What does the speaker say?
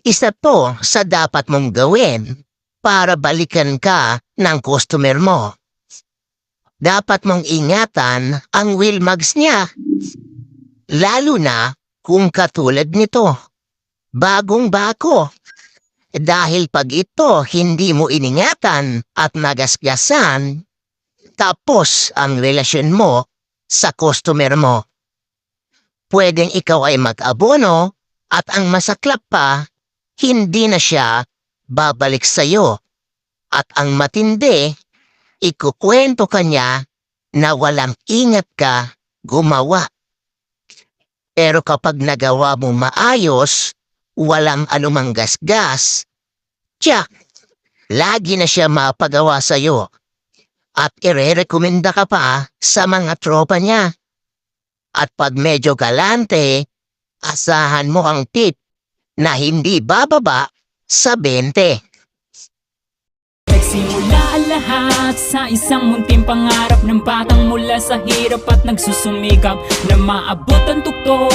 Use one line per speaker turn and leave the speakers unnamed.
Isa to sa dapat mong gawin para balikan ka ng customer mo. Dapat mong ingatan ang Wilmags niya. Lalo na kung katulad nito, bagong-bago. Dahil pag ito hindi mo iningatan at nagasgasan, tapos ang relasyon mo sa customer mo. Pwedeng ikaw ay mag-abono at ang masaklap pa, hindi na siya babalik sa'yo. At ang matindi, ikukwento ka niya na walang ingat ka gumawa. Pero kapag nagawa mo maayos, walang anumang gasgas, tiyak, lagi na siya mapagawa sa'yo. At irerekomenda ka pa sa mga tropa niya. At pag medyo galante, asahan mo ang tip na hindi bababa sa 20.
Nagsimula ang lahat sa isang munting pangarap ng batang mula sa hirap at nagsusumikap na maabot ang tuktok